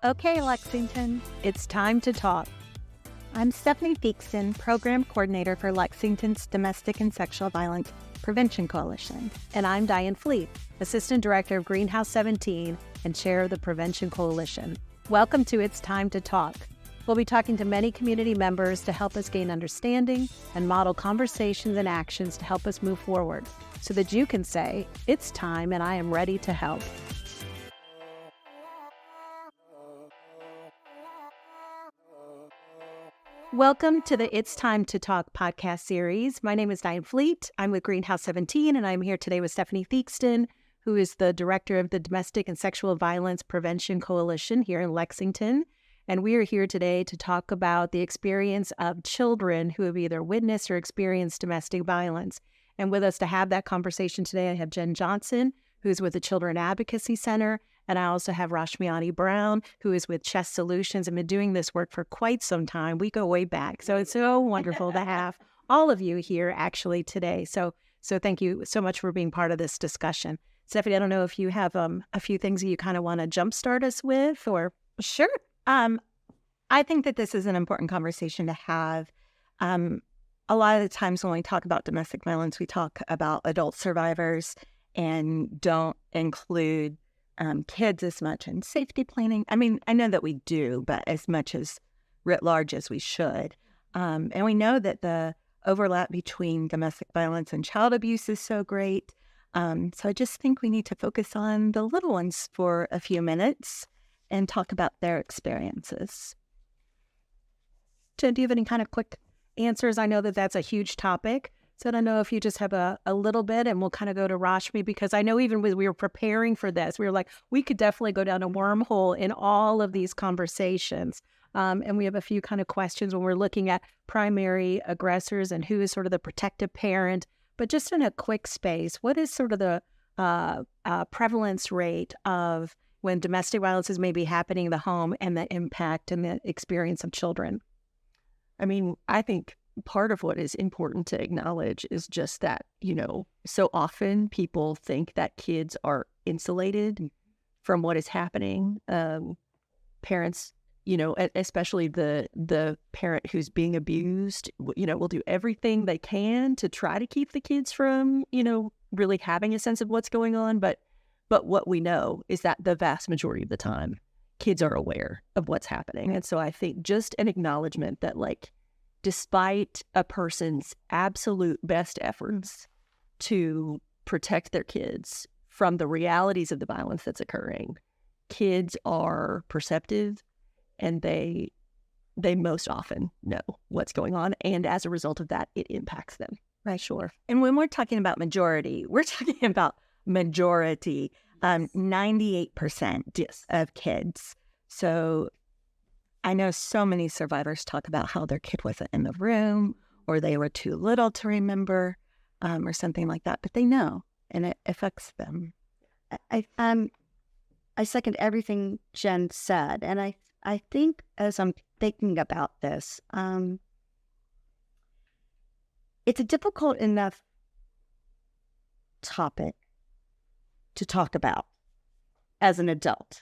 Okay, Lexington, it's time to talk. I'm Stephanie Theakston, Program Coordinator for Lexington's Domestic and Sexual Violence Prevention Coalition. And I'm Diane Fleet, Assistant Director of Greenhouse 17 and Chair of the Prevention Coalition. Welcome to It's Time to Talk. We'll be talking to many community members to help us gain understanding and model conversations and actions to help us move forward so that you can say, it's time and I am ready to help. Welcome to the It's Time to Talk podcast series. My name is Diane Fleet. I'm with Greenhouse 17, and I'm here today with Stephanie Theakston, who is the director of the Domestic and Sexual Violence Prevention Coalition here in Lexington. And we are here today to talk about the experience of children who have either witnessed or experienced domestic violence. And with us to have that conversation today, I have Jen Johnson, who's with the Children Advocacy Center. And I also have Rashmi Brown, who is with Chess Solutions and been doing this work for quite some time. We go way back. So it's so wonderful to have all of you here actually today. So thank you so much for being part of this discussion. Stephanie, I don't know if you have a few things that you kind of want to jumpstart us with or... Sure. I think that this is an important conversation to have. A lot of the times when we talk about domestic violence, we talk about adult survivors and don't include kids as much in safety planning. I mean, I know that we do, but as much as writ large as we should. And we know that the overlap between domestic violence and child abuse is so great. So I just think we need to focus on the little ones for a few minutes and talk about their experiences. Jen, do you have any kind of quick answers? I know that that's a huge topic. So I don't know if you just have a little bit, and we'll kind of go to Rashmi, because I know even when we were preparing for this, we were like, we could definitely go down a wormhole in all of these conversations. And we have a few kind of questions when we're looking at primary aggressors and who is sort of the protective parent. But just in a quick space, what is sort of the prevalence rate of when domestic violence is maybe happening in the home and the impact and the experience of children? I mean, I think part of what is important to acknowledge is just that, so often people think that kids are insulated from what is happening. Parents, especially the parent who's being abused, will do everything they can to try to keep the kids from, really having a sense of what's going on. But what we know is that the vast majority of the time, kids are aware of what's happening. And so I think just an acknowledgement that, despite a person's absolute best efforts to protect their kids from the realities of the violence that's occurring, kids are perceptive and they most often know what's going on. And as a result of that, it impacts them. Right, sure. And when we're talking about majority, we're talking about majority, 98% Yes. of kids. So I know so many survivors talk about how their kid wasn't in the room or they were too little to remember or something like that, but they know and it affects them. I second everything Jen said, and I think as I'm thinking about this, it's a difficult enough topic to talk about as an adult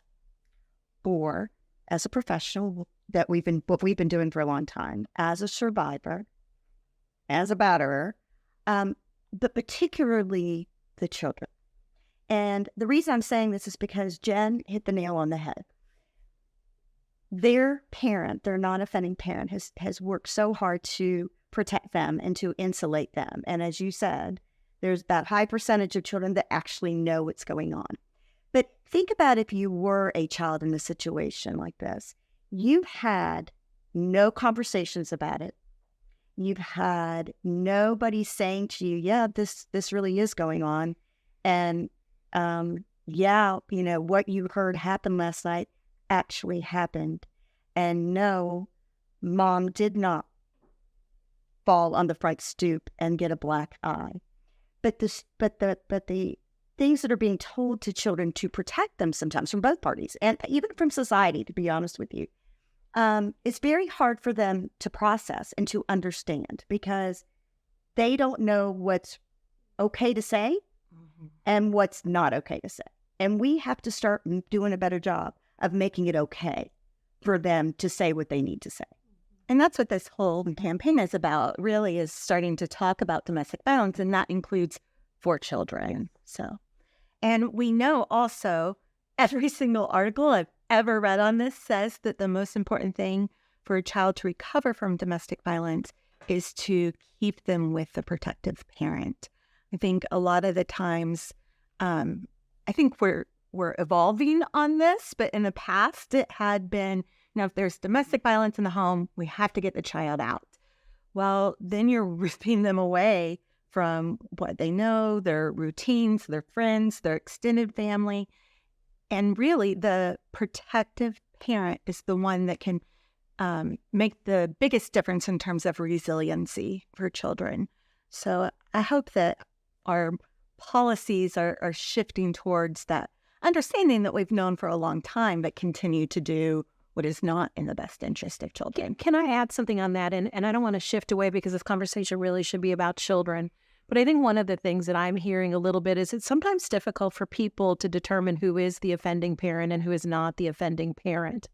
or as a professional that what we've been doing for a long time, as a survivor, as a batterer, but particularly the children. And the reason I'm saying this is because Jen hit the nail on the head. Their parent, their non-offending parent, has worked so hard to protect them and to insulate them. And as you said, there's that high percentage of children that actually know what's going on. But think about if you were a child in a situation like this. You've had no conversations about it. You've had nobody saying to you, yeah, this really is going on. And what you heard happen last night actually happened. And no, mom did not fall on the front stoop and get a black eye. But the things that are being told to children to protect them sometimes from both parties and even from society, to be honest with you, it's very hard for them to process and to understand because they don't know what's okay to say and what's not okay to say. And we have to start doing a better job of making it okay for them to say what they need to say. And that's what this whole campaign is about, really, is starting to talk about domestic violence, and that includes for children. So, and we know also every single article I've ever read on this says that the most important thing for a child to recover from domestic violence is to keep them with a protective parent. I think a lot of the times, I think we're evolving on this, but in the past it had been, if there's domestic violence in the home, we have to get the child out. Well, then you're ripping them away from what they know, their routines, their friends, their extended family. And really, the protective parent is the one that can make the biggest difference in terms of resiliency for children. So I hope that our policies are shifting towards that understanding that we've known for a long time, but continue to do what is not in the best interest of children. Can I add something on that? And I don't want to shift away because this conversation really should be about children. But I think one of the things that I'm hearing a little bit is it's sometimes difficult for people to determine who is the offending parent and who is not the offending parent.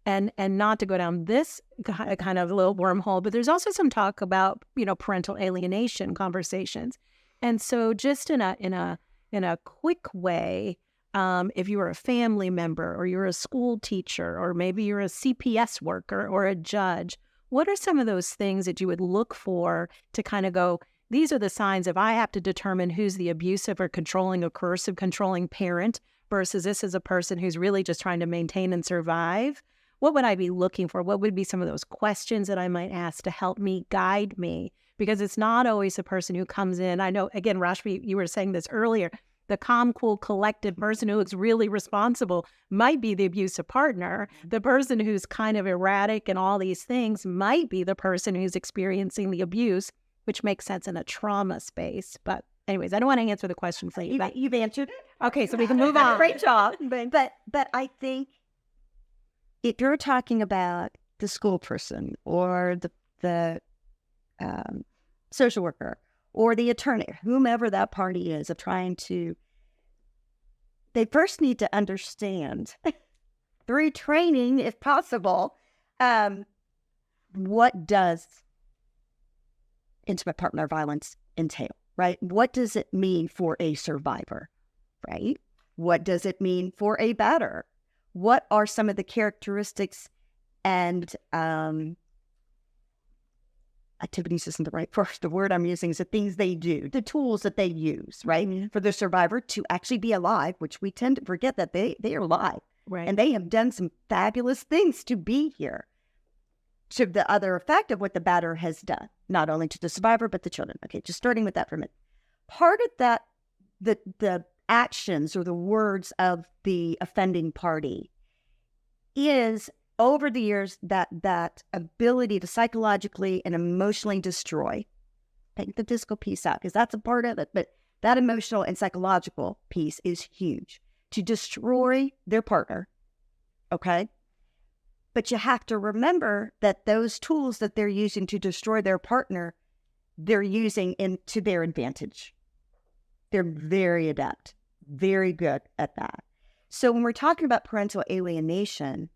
And not to go down this kind of little wormhole, but there's also some talk about, parental alienation conversations. And so just in a quick way, if you were a family member or you're a school teacher or maybe you're a CPS worker or a judge, what are some of those things that you would look for to kind of go, these are the signs if I have to determine who's the abusive or controlling or coercive controlling parent versus this is a person who's really just trying to maintain and survive? What would I be looking for? What would be some of those questions that I might ask to help me, guide me? Because it's not always the person who comes in. I know, again, Rashmi, you were saying this earlier, the calm, cool, collected person who looks really responsible might be the abusive partner. The person who's kind of erratic and all these things might be the person who's experiencing the abuse, which makes sense in a trauma space. But anyways, I don't want to answer the question for you. You've answered it. Okay, so we can move on. Great job. But I think if you're talking about the school person or the social worker or the attorney, whomever that party is, of trying to, they first need to understand through training, if possible, what does intimate partner violence entail, right? What does it mean for a survivor, right? What does it mean for a batterer? What are some of the characteristics and activities isn't the right first. The word I'm using is the things they do, the tools that they use, right? Mm-hmm. For the survivor to actually be alive, which we tend to forget that they are alive. Right. And they have done some fabulous things to be here. To the other effect of what the batterer has done, not only to the survivor, but the children. Okay, just starting with that for a minute. Part of that, the actions or the words of the offending party is over the years that ability to psychologically and emotionally destroy. Take the physical piece out because that's a part of it, but that emotional and psychological piece is huge. To destroy their partner, okay? But you have to remember that those tools that they're using to destroy their partner, they're using to their advantage. They're very adept, very good at that. So when we're talking about parental alienation,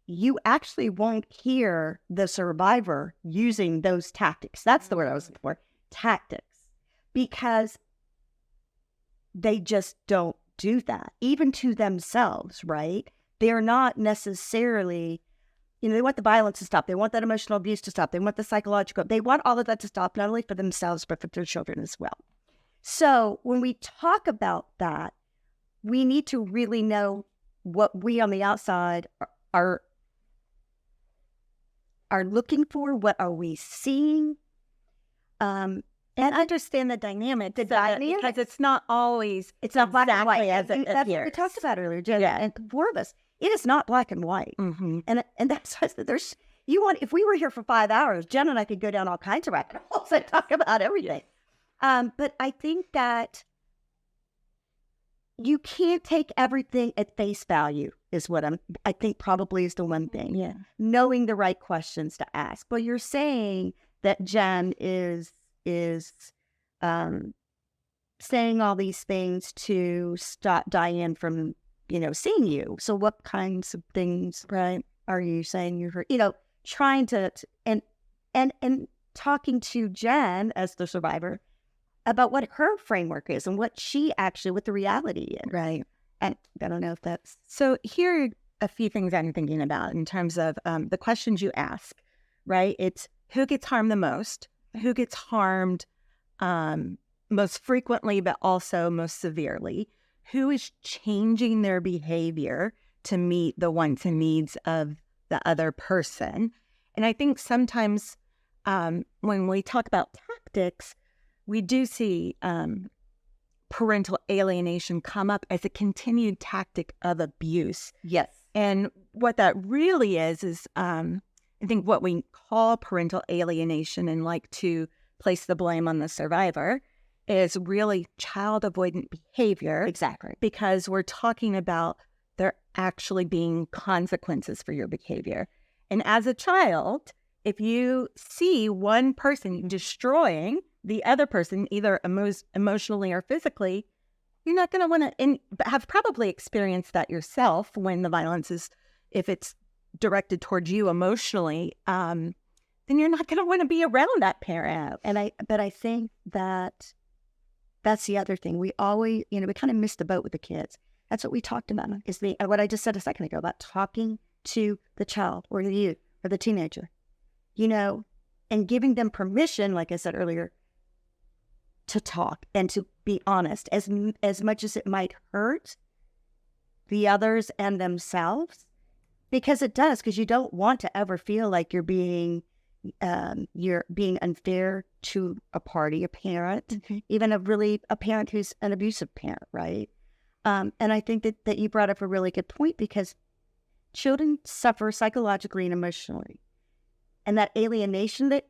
you actually won't hear the survivor using those tactics. That's the word I was looking for, tactics, because they just don't do that, even to themselves, right? They're not necessarily, they want the violence to stop. They want that emotional abuse to stop. They want the psychological, they want all of that to stop, not only for themselves, but for their children as well. So when we talk about that, we need to really know what we on the outside are looking for. What are we seeing? And understand the dynamic. Because it's not always, it's not black and white as it that's appears. what we talked about earlier, Jen, and the four of us. It is not black and white. Mm-hmm. And that's there's if we were here for 5 hours, Jen and I could go down all kinds of rabbit holes and talk about everything. But I think that you can't take everything at face value is what I think probably is the one thing. Yeah. Knowing the right questions to ask. But you're saying that Jen is saying all these things to stop Diane from seeing you. So what kinds of things, right, are you saying you heard? Trying to and talking to Jen as the survivor about what her framework is and what the reality is. Right. And I don't know if that's... So here are a few things I'm thinking about in terms of the questions you ask, right? It's who gets harmed the most, who gets harmed most frequently, but also most severely, who is changing their behavior to meet the wants and needs of the other person. And I think sometimes when we talk about tactics, we do see parental alienation come up as a continued tactic of abuse. Yes. And what that really is I think what we call parental alienation and like to place the blame on the survivor is really child avoidant behavior. Exactly. Because we're talking about there actually being consequences for your behavior. And as a child, if you see one person destroying the other person, either emotionally or physically, you're not going to want to have probably experienced that yourself when the violence is, if it's directed towards you emotionally, then you're not going to want to be around that parent. But I think that's the other thing. We always, we kind of missed the boat with the kids. That's what we talked about, is what I just said a second ago about talking to the child or the youth or the teenager, and giving them permission, like I said earlier, to talk and to be honest, as much as it might hurt the others and themselves, because it does, because you don't want to ever feel like you're being unfair to a parent, even a parent who's an abusive parent, right? And I think that you brought up a really good point, because children suffer psychologically and emotionally. And that alienation that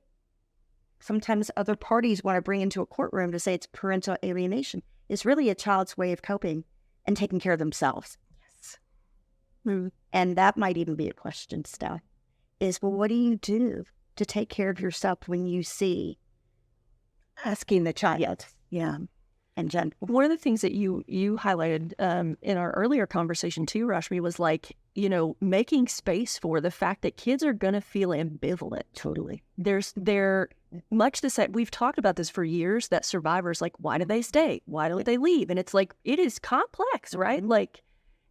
sometimes other parties want to bring into a courtroom to say it's parental alienation is really a child's way of coping and taking care of themselves. Yes. Mm-hmm. And that might even be a question, Steph, is, well, what do you do to take care of yourself when you see... Asking the child. Yes. Yeah. And Jen, one of the things that you highlighted in our earlier conversation too, Rashmi, was like, making space for the fact that kids are going to feel ambivalent. totally. They're much the same. We've talked about this for years, that survivors, like, why do they stay? Why don't they leave? And it's like, it is complex, right? Like,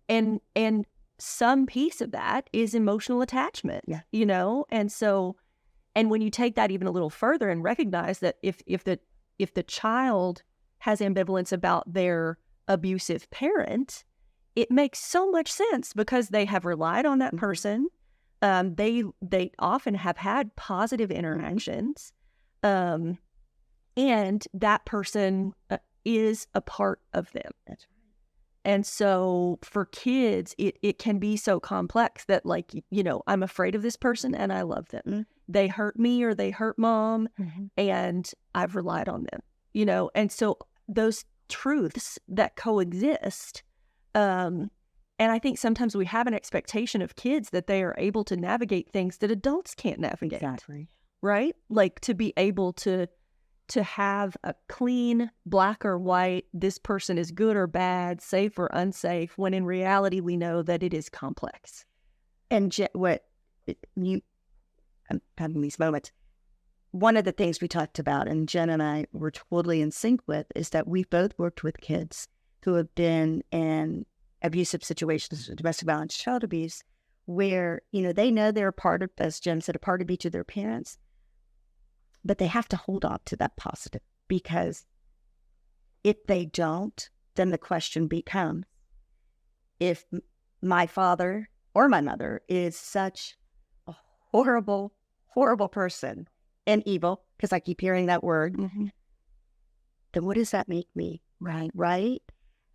and some piece of that is emotional attachment, and so, and when you take that even a little further and recognize that if the child has ambivalence about their abusive parent, it makes so much sense, because they have relied on that person. They often have had positive interactions, and that person is a part of them. That's right. And so for kids, it can be so complex that, like, I'm afraid of this person and I love them. Mm-hmm. They hurt me or they hurt mom, and I've relied on them, and so those truths that coexist. And I think sometimes we have an expectation of kids that they are able to navigate things that adults can't navigate. Exactly. Right? Like, to be able to have a clean black or white, this person is good or bad, safe or unsafe, when in reality we know that it is complex. And I'm having these moments. One of the things we talked about, and Jen and I were totally in sync with, is that we've both worked with kids who have been in abusive situations, domestic violence, child abuse, where, they know they're a part of, as Jen said, a part of each of their parents, but they have to hold on to that positive, because if they don't, then the question becomes, if my father or my mother is such a horrible, horrible person, and evil, because I keep hearing that word, then what does that make me? Right?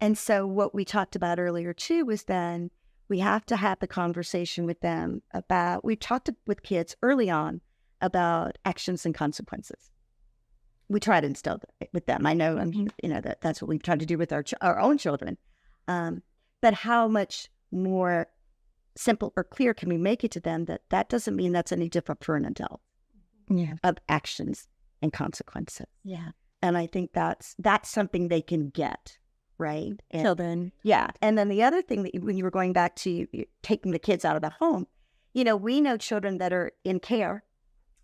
And so what we talked about earlier too was then we have to have the conversation with them about, we talked with kids early on about actions and consequences. We try to instill it with them. I know, that's what we've tried to do with our own children. But how much more simple or clear can we make it to them that doesn't mean that's any different for an adult? Yeah. Of actions and consequences. Yeah. And I think that's something they can get right? And, Children. yeah. And then the other thing that when you were going back to taking the kids out of the home, we know children that are in care,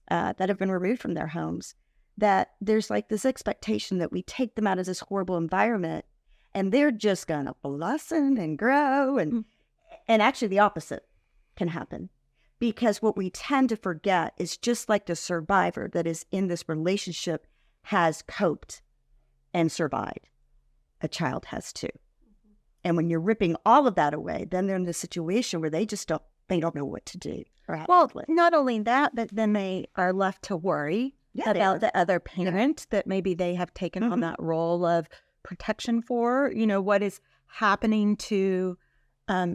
that have been removed from their homes, that there's like this expectation that we take them out of this horrible environment and they're just going to blossom and grow. And actually the opposite can happen. Because what we tend to forget is just like the survivor that is in this relationship has coped and survived, a child has too. And when you're ripping all of that away, then they're in this situation where they don't know what to do. Well, not only that, but then they are left to worry about the other parent that maybe they have taken on that role of protection for, what is happening to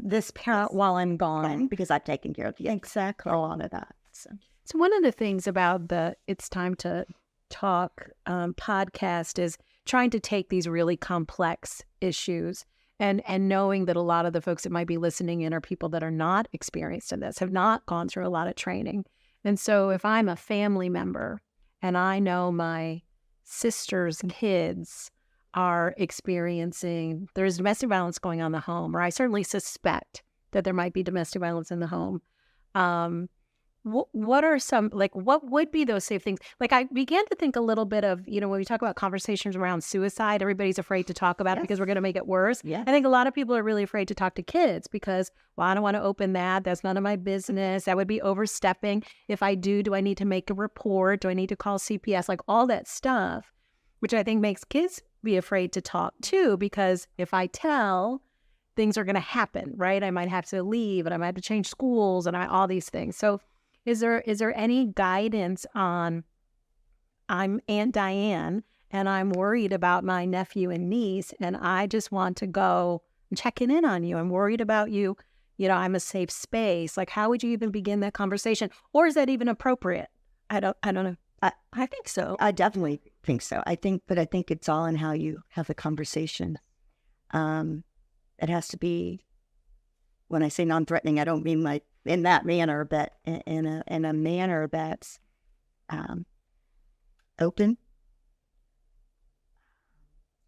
this parent while I'm gone. Right, because I've taken care of you. Exactly. A lot of that. So one of the things about the It's Time to Talk podcast is trying to take these really complex issues and knowing that a lot of the folks that might be listening in are people that are not experienced in this, have not gone through a lot of training. And so if I'm a family member and I know my sister's kids are experiencing, there's domestic violence going on in the home, or I certainly suspect that there might be domestic violence in the home. What are some, what would be those safe things? I began to think a little bit of, when we talk about conversations around suicide, everybody's afraid to talk about it because we're going to make it worse. Yeah. I think a lot of people are really afraid to talk to kids because, I don't want to open that. That's none of my business. That would be overstepping. If I do I need to make a report? Do I need to call CPS? All that stuff, which I think makes kids be afraid to talk too, because if I tell, things are going to happen, right? I might have to leave and I might have to change schools and all these things. So is there any guidance on, I'm Aunt Diane and I'm worried about my nephew and niece and I just want to go checking in on you. I'm worried about you. I'm a safe space. How would you even begin that conversation? Or is that even appropriate? I don't know. I think so. I definitely think so. I think it's all in how you have the conversation. It has to be, when I say non-threatening, I don't mean in that manner, but in a manner that's open,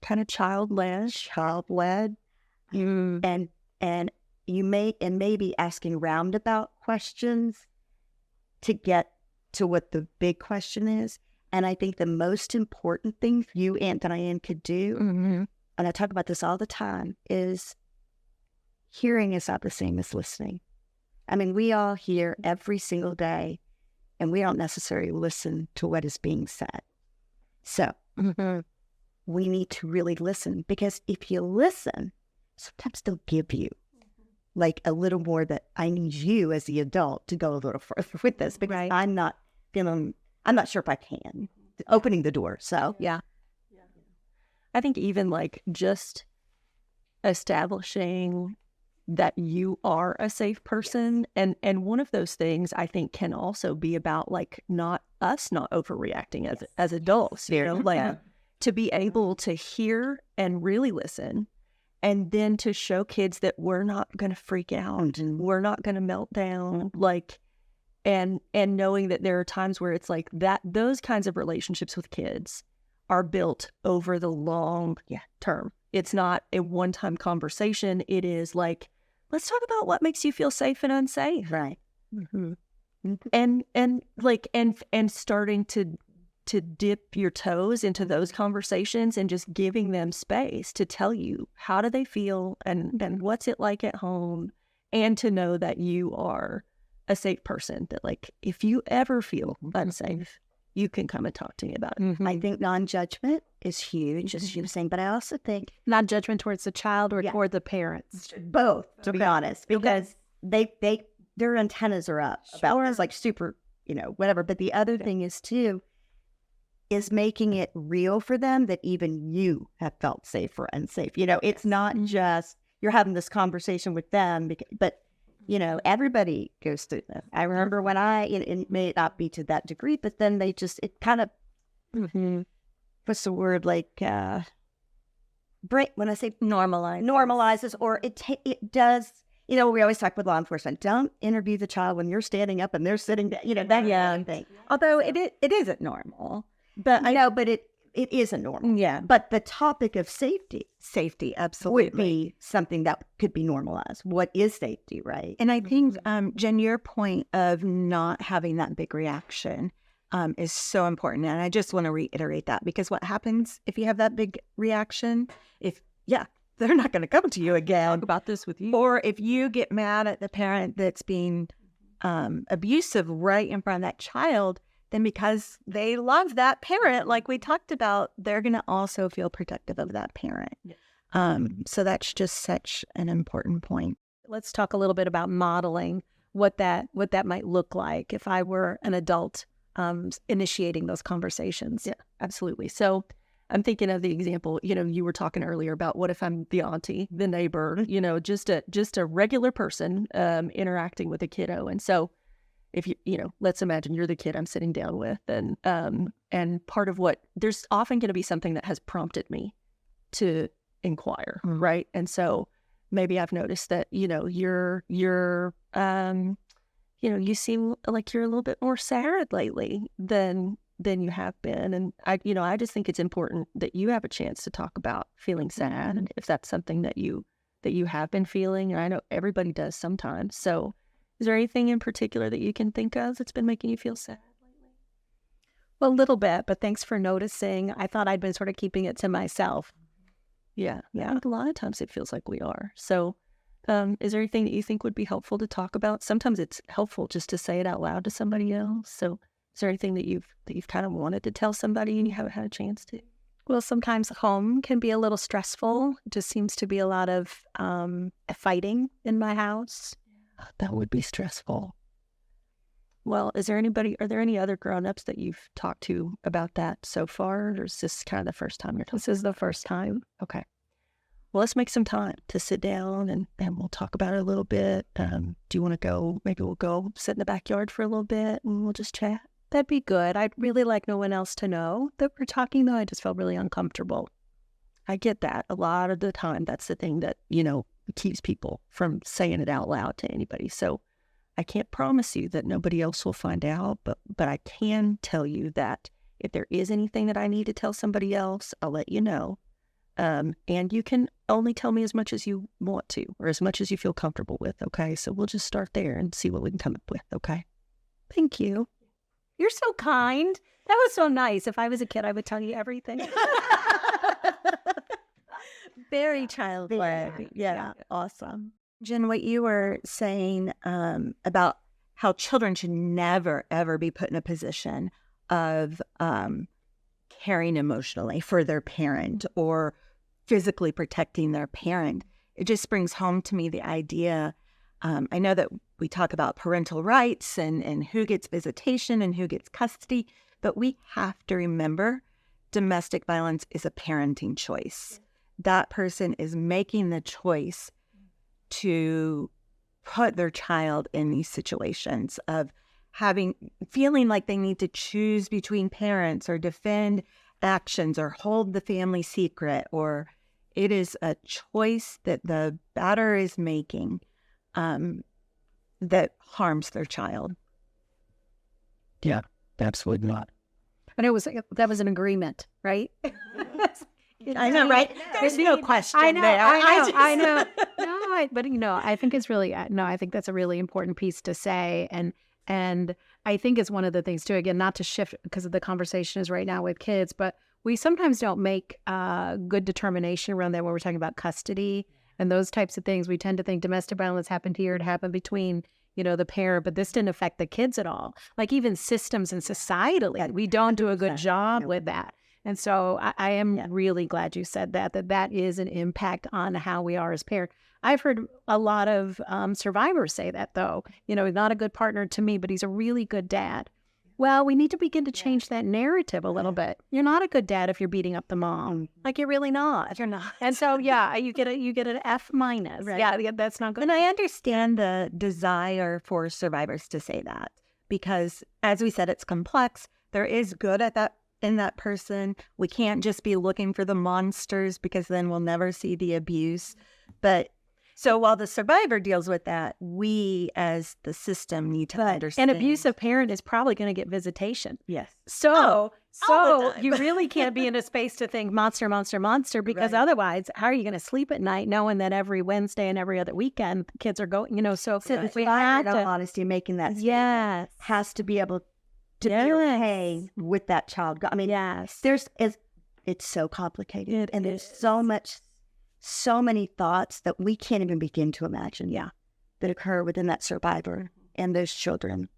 kind of child-led, and you may be asking roundabout questions to get to what the big question is. And I think the most important thing you, Aunt Diane, could do, and I talk about this all the time, is hearing is not the same as listening. I mean, we all hear every single day, and we don't necessarily listen to what is being said. So we need to really listen, because if you listen, sometimes they'll give you a little more that I need you as the adult to go a little further with this, because I'm not sure if I can. Opening the door. So yeah. I think even just establishing that you are a safe person. And one of those things I think can also be about not overreacting as adults, to be able to hear and really listen, and then to show kids that we're not going to freak out and we're not going to melt down, and knowing that there are times where it's that those kinds of relationships with kids are built over the long term. It's not a one-time conversation. It is let's talk about what makes you feel safe and unsafe. right. And starting to dip your toes into those conversations and just giving them space to tell you how do they feel and what's it like at home, and to know that you are a safe person, that if you ever feel unsafe, you can come and talk to me about it. I think non-judgment is huge, as you were saying, but I also think Not judgment towards the child or toward the parents. both, to be honest, because their antennas are up about this, super, whatever. But the other thing is too, is making it real for them that even you have felt safe or unsafe. It's not just you're having this conversation with them, but everybody goes through this. I remember when it may not be to that degree, but then it kind of, what's the word, break, when I say normalizes, or it does, we always talk with law enforcement, don't interview the child when you're standing up and they're sitting down, that kind of thing. Although it isn't normal. But I know, but it isn't normal. Yeah. But the topic of safety Safety, would absolutely. be something that could be normalized. What is safety, right? And I think, Jen, your point of not having that big reaction is so important. And I just want to reiterate that, because what happens if you have that big reaction? They're not going to come to you again. Talk about this with you. Or if you get mad at the parent that's being abusive right in front of that child, then because they love that parent, like we talked about, they're going to also feel protective of that parent. Yeah. So that's just such an important point. Let's talk a little bit about modeling what that might look like if I were an adult initiating those conversations. Yeah, absolutely. So I'm thinking of the example, you were talking earlier about what if I'm the auntie, the neighbor, just a regular person interacting with a kiddo. And so if let's imagine you're the kid I'm sitting down with, and part of what, there's often going to be something that has prompted me to inquire, right? And so maybe I've noticed that, you're you seem like you're a little bit more sad lately than you have been. And I just think it's important that you have a chance to talk about feeling sad, and if that's something that you have been feeling. And I know everybody does sometimes. So is there anything in particular that you can think of that's been making you feel sad lately? Well, a little bit, but thanks for noticing. I thought I'd been sort of keeping it to myself. Yeah. A lot of times it feels like we are. So is there anything that you think would be helpful to talk about? Sometimes it's helpful just to say it out loud to somebody else. So is there anything that you've kind of wanted to tell somebody and you haven't had a chance to? Well, sometimes home can be a little stressful. It just seems to be a lot of fighting in my house. That would be stressful. Well, are there any other grown-ups that you've talked to about that so far? Or is this kind of the first time you're talking? This is the first time. Okay. Well, let's make some time to sit down and we'll talk about it a little bit. Do you want to go? Maybe we'll go sit in the backyard for a little bit and we'll just chat. That'd be good. I'd really like no one else to know that we're talking, though. I just felt really uncomfortable. I get that. A lot of the time, that's the thing that, keeps people from saying it out loud to anybody. So I can't promise you that nobody else will find out, but I can tell you that if there is anything that I need to tell somebody else, I'll let you know. And you can only tell me as much as you want to, or as much as you feel comfortable with, okay? So we'll just start there and see what we can come up with, okay? Thank you. You're so kind. That was so nice. If I was a kid, I would tell you everything. Very childlike. Yeah, awesome. Jen, what you were saying about how children should never, ever be put in a position of caring emotionally for their parent or physically protecting their parent, it just brings home to me the idea. I know that we talk about parental rights and who gets visitation and who gets custody, but we have to remember domestic violence is a parenting choice. That person is making the choice to put their child in these situations of feeling like they need to choose between parents or defend actions or hold the family secret, or it is a choice that the batterer is making that harms their child. Yeah, absolutely not. And that was an agreement, right? I know, right? There's no question there. I know. No, but I think it's really I think that's a really important piece to say, and I think it's one of the things too. Again, not to shift because of the conversation is right now with kids, but we sometimes don't make good determination around that when we're talking about custody and those types of things. We tend to think domestic violence happened here, it happened between the parent, but this didn't affect the kids at all. Like even systems and societally, we don't do a good job with that. And so I am really glad you said that is an impact on how we are as parents. I've heard a lot of survivors say that, though. Not a good partner to me, but he's a really good dad. Well, we need to begin to change that narrative a little bit. You're not a good dad if you're beating up the mom. Like you're really not. You're not. And so, you get an F-. Right. Yeah, that's not good. And I understand the desire for survivors to say that because, as we said, it's complex. There is good in that person. We can't just be looking for the monsters because then we'll never see the abuse. But so while the survivor deals with that, we as the system need to understand. An abusive parent is probably going to get visitation. Yes. So So you really can't be in a space to think monster, monster, monster, because otherwise, how are you going to sleep at night knowing that every Wednesday and every other weekend the kids are going, so we have to, honesty, making that statement has to be able to be okay with that child. I mean, it's so complicated, and there's so many thoughts that we can't even begin to imagine. That occur within that survivor and those children.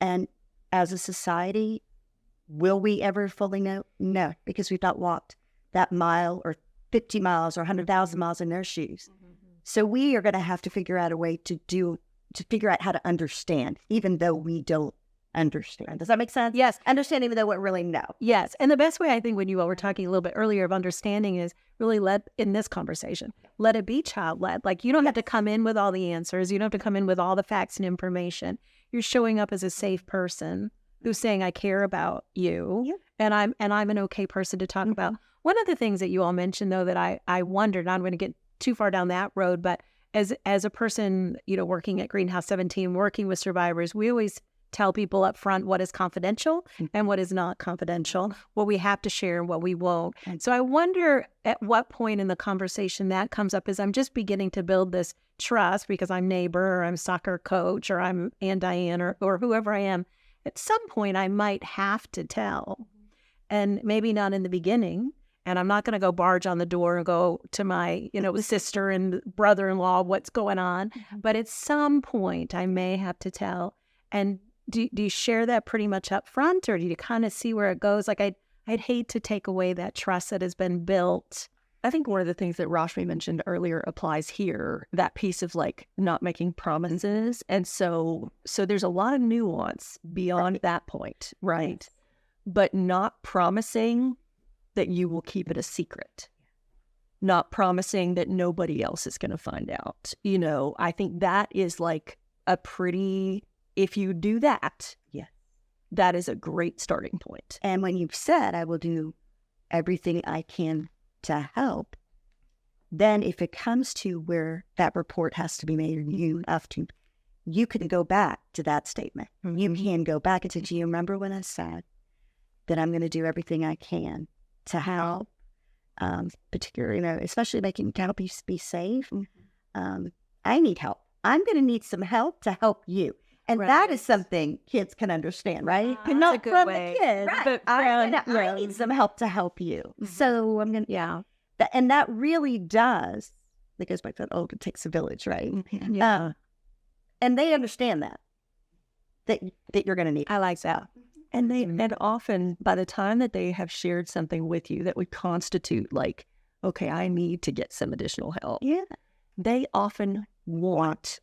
And as a society, will we ever fully know? No, because we've not walked that mile or 50 miles or 100,000 miles in their shoes. So we are going to have to figure out a way to figure out how to understand, even though we don't understand. Does that make sense? Yes. Understand even though we really know. Yes. And the best way, I think, when you all were talking a little bit earlier of understanding is really in this conversation, let it be child-led. Like, you don't have to come in with all the answers. You don't have to come in with all the facts and information. You're showing up as a safe person who's saying, I care about you, and I'm an okay person to talk about. One of the things that you all mentioned, though, that I wondered, and I'm going to get too far down that road, but as a person, working at Greenhouse 17, working with survivors, we always tell people up front what is confidential and what is not confidential, what we have to share and what we won't. So I wonder at what point in the conversation that comes up, as I'm just beginning to build this trust because I'm neighbor or I'm soccer coach or I'm Aunt Diane or whoever I am. At some point, I might have to tell, and maybe not in the beginning. And I'm not going to go barge on the door and go to my, sister and brother-in-law what's going on. But at some point, I may have to tell. And do you share that pretty much up front, or do you kind of see where it goes? Like, I'd hate to take away that trust that has been built. I think one of the things that Rashmi mentioned earlier applies here, that piece of like not making promises. And so there's a lot of nuance beyond that point, right? But not promising that you will keep it a secret, not promising that nobody else is going to find out. I think that is like if you do that, that is a great starting point. And when you've said, I will do everything I can to help, then if it comes to where that report has to be made and you can go back to that statement. You can go back and say, do you remember when I said that I'm going to do everything I can to help, particularly, especially making help you be safe. I need help. I'm going to need some help to help you. And that is something kids can understand, right? Not from the kids, but I need some help to help you. So I'm going to, and that really does, that goes back to that, it takes a village, right? And they understand that you're going to need. I like that. And often, by the time that they have shared something with you that would constitute like, okay, I need to get some additional help. They often want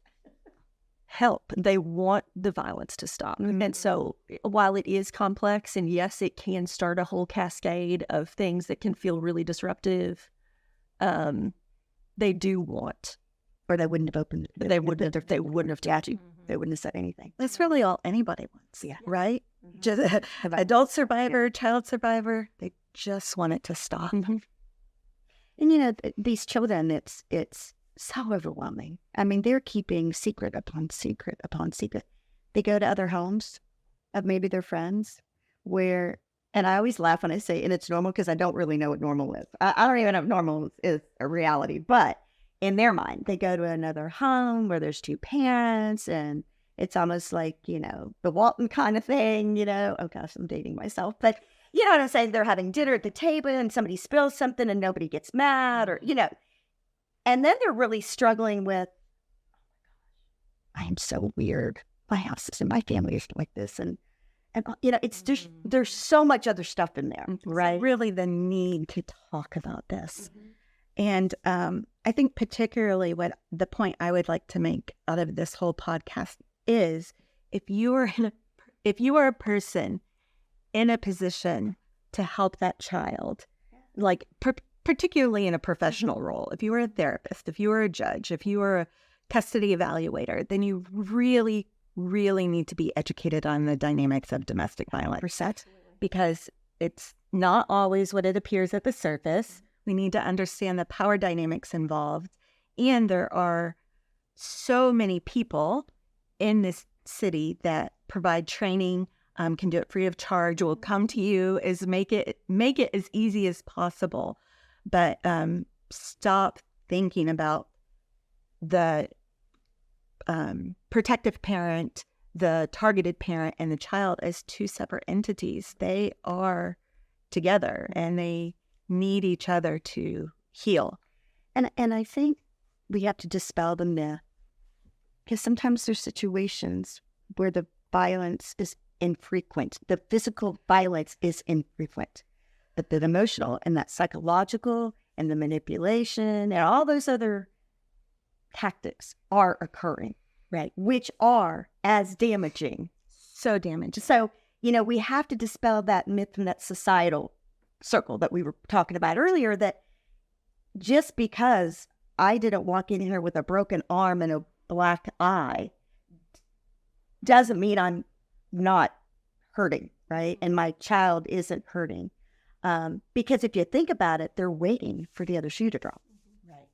help. They want the violence to stop. And so while it is complex, and yes, it can start a whole cascade of things that can feel really disruptive, they do want. Or they wouldn't have opened it. They wouldn't have told you. They wouldn't have said anything. That's really all anybody wants, right? Just adult survivor, child survivor, they just want it to stop. And these children, it's so overwhelming. I mean, they're keeping secret upon secret upon secret. They go to other homes of maybe their friends and I always laugh when I say, and it's normal, because I don't really know what normal is. I don't even know if normal is a reality, but in their mind, they go to another home where there's two parents, and it's almost like, the Walton kind of thing, Oh gosh, I'm dating myself, but you know what I'm saying? They're having dinner at the table and somebody spills something and nobody gets mad, or, and then they're really struggling with, I am so weird. My house is, and my family is like this. And it's just, there's so much other stuff in there, right? Really the need to talk about this. And I think particularly what the point I would like to make out of this whole podcast is, if you are a person in a position to help that child, like particularly in a professional role, if you are a therapist, if you are a judge, if you are a custody evaluator, then you really, really need to be educated on the dynamics of domestic violence. Because it's not always what it appears at the surface. We need to understand the power dynamics involved. And there are so many people in this city that provide training can do it free of charge. We'll come to you, make it as easy as possible. But stop thinking about the protective parent, the targeted parent, and the child as two separate entities. They are together and they need each other to heal. And I think we have to dispel the myth, because sometimes there's situations where the violence is infrequent. The physical violence is infrequent, but the emotional and that psychological and the manipulation and all those other tactics are occurring, right? Which are as damaging. So damaging. So, we have to dispel that myth from that societal circle that we were talking about earlier, that just because I didn't walk in here with a broken arm and a black eye doesn't mean I'm not hurting, right? And my child isn't hurting. Because if you think about it, they're waiting for the other shoe to drop. Right.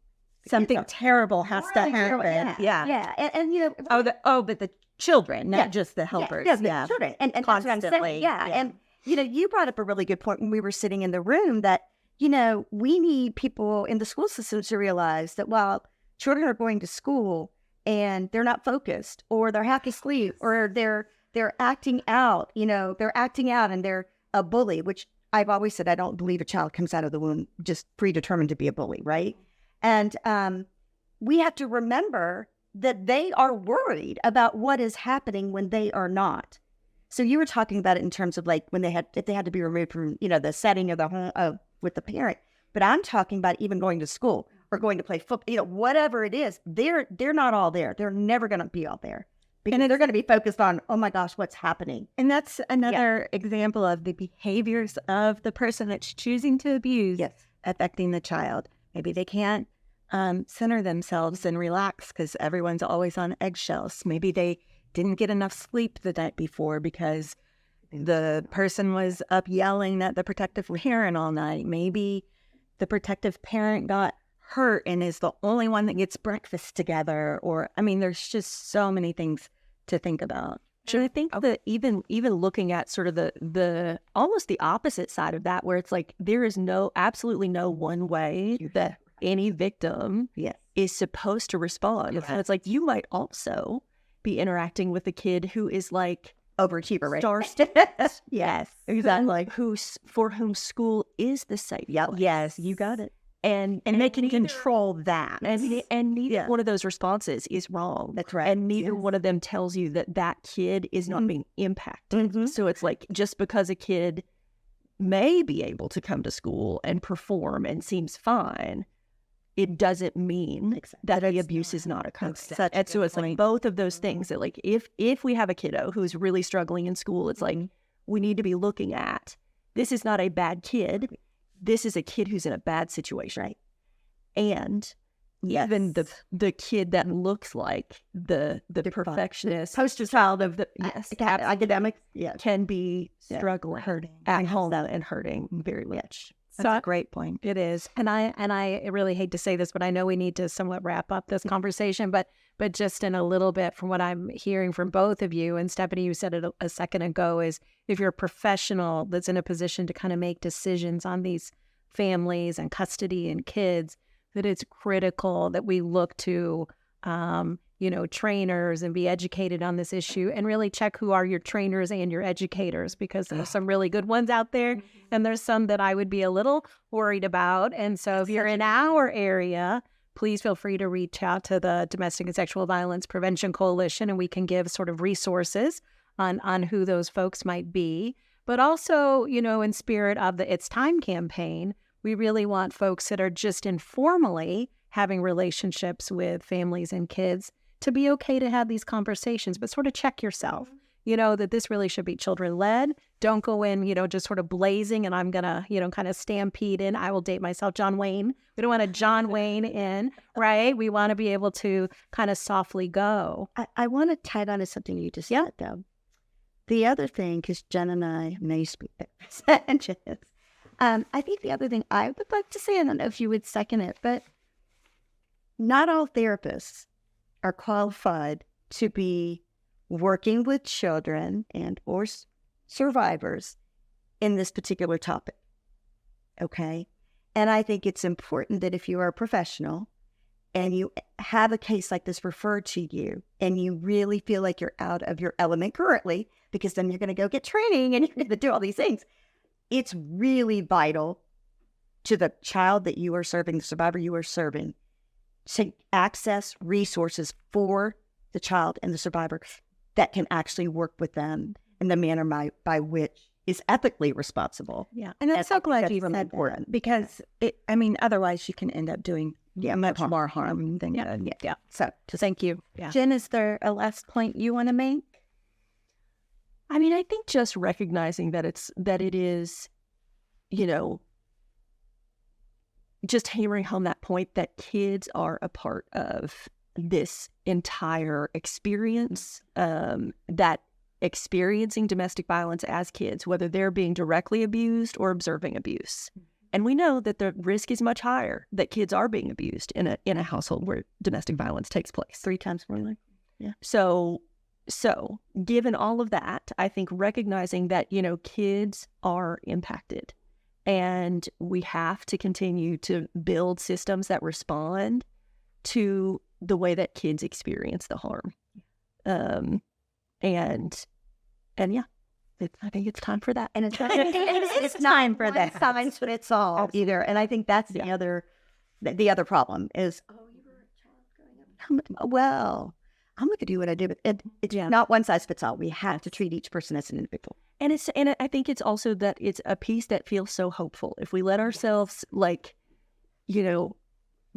Something terrible has to happen. Yeah. And but the children, not just the helpers. The children. And that's what I'm saying. Yeah. And, you brought up a really good point when we were sitting in the room that, we need people in the school system to realize that while children are going to school and they're not focused, or they're half asleep, or they're acting out, they're acting out and they're a bully, which I've always said, I don't believe a child comes out of the womb just predetermined to be a bully, right? And we have to remember that they are worried about what is happening when they are not. So you were talking about it in terms of like if they had to be removed from, the setting of the home with the parent. But I'm talking about even going to school or going to play football, whatever it is, they're not all there. They're never going to be all there. Because they're going to be focused on, oh my gosh, what's happening? And that's another example of the behaviors of the person that's choosing to abuse affecting the child. Maybe they can't center themselves and relax because everyone's always on eggshells. Maybe they didn't get enough sleep the night before because the person was up yelling at the protective parent all night. Maybe the protective parent got hurt and is the only one that gets breakfast together. Or, there's just so many things to think about. And I think that even looking at sort of the almost the opposite side of that, where it's like there is absolutely no one way that any victim is supposed to respond. And it's like you might also be interacting with a kid who is like overachiever, right? Star student. Yes, exactly. For whom school is the safe place. Yes, you got it. And they can control that. And neither one of those responses is wrong. That's right. And neither one of them tells you that kid is not being impacted. Mm-hmm. So it's like just because a kid may be able to come to school and perform and seems fine, it doesn't mean that the abuse is not occurring. And so it's like both of those things that like if we have a kiddo who's really struggling in school, it's like we need to be looking at this is not a bad kid. This is a kid who's in a bad situation. Right. And even the kid that looks like the perfectionist poster child of the academics can be struggling at home and hurting very much. That's a great point. It is. And I really hate to say this, but I know we need to somewhat wrap up this conversation, but just in a little bit from what I'm hearing from both of you, and Stephanie, you said it a second ago, is if you're a professional that's in a position to kind of make decisions on these families and custody and kids, that it's critical that we look to, trainers and be educated on this issue and really check who are your trainers and your educators, because there's some really good ones out there and there's some that I would be a little worried about. And so if you're in our area, please feel free to reach out to the Domestic and Sexual Violence Prevention Coalition and we can give sort of resources on who those folks might be. But also, in spirit of the It's Time campaign, we really want folks that are just informally having relationships with families and kids to be okay to have these conversations, but sort of check yourself, that this really should be children-led. Don't go in, just sort of blazing and I'm going to, kind of stampede in. I will date myself, John Wayne. We don't want to John Wayne in, right? We want to be able to kind of softly go. I want to tie it on to something you just said, though. The other thing, because Jen and I may speak percentages, I think the other thing I would like to say, I don't know if you would second it, but not all therapists are qualified to be working with children and or survivors in this particular topic. Okay? And I think it's important that if you are a professional and you have a case like this referred to you and you really feel like you're out of your element currently, because then you're going to go get training and you're going to do all these things, it's really vital to the child that you are serving, the survivor you are serving, to access resources for the child and the survivor that can actually work with them in the manner by which is ethically responsible. Yeah. And I'm so glad you really said important. that, because otherwise you can end up doing much more harm than good. Yeah. So Thank you. Yeah. Jen, is there a last point you want to make? I mean, I think just recognizing that it is, just hammering home that point that kids are a part of this entire experience, that experiencing domestic violence as kids, whether they're being directly abused or observing abuse. And we know that the risk is much higher that kids are being abused in a household where domestic violence takes place. 3 times more likely. Yeah. So given all of that, I think recognizing that, kids are impacted, and we have to continue to build systems that respond to the way that kids experience the harm. And yeah, I think it's time for that. And it's time for that. Size fits all either. And I think that's the other problem is, you were a child growing up. Well, I'm going to do what I do, but it's not one size fits all. We have to treat each person as an individual. And I think it's also that it's a piece that feels so hopeful. If we let ourselves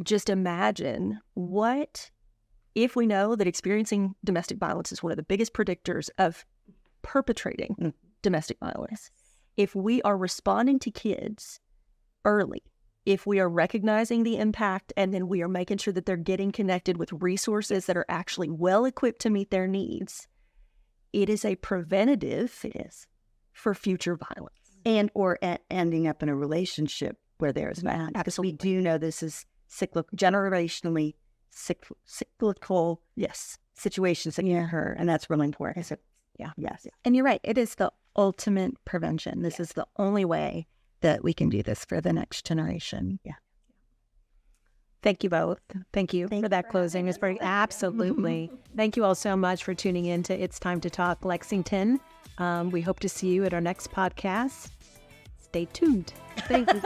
just imagine what if we know that experiencing domestic violence is one of the biggest predictors of perpetrating domestic violence. If we are responding to kids early, if we are recognizing the impact, and then we are making sure that they're getting connected with resources that are actually well equipped to meet their needs, it is a preventative. It is for future violence, and or ending up in a relationship where there's violence. Because we do know this is generationally cyclical situations that can occur, and that's really important. So, yes. And you're right. It is the ultimate prevention. This is the only way that we can do this for the next generation. Yeah. Thank you both. Thank you for that closing. It's very absolutely. Thank you all so much for tuning in to It's Time to Talk Lexington. We hope to see you at our next podcast. Stay tuned. Thank you.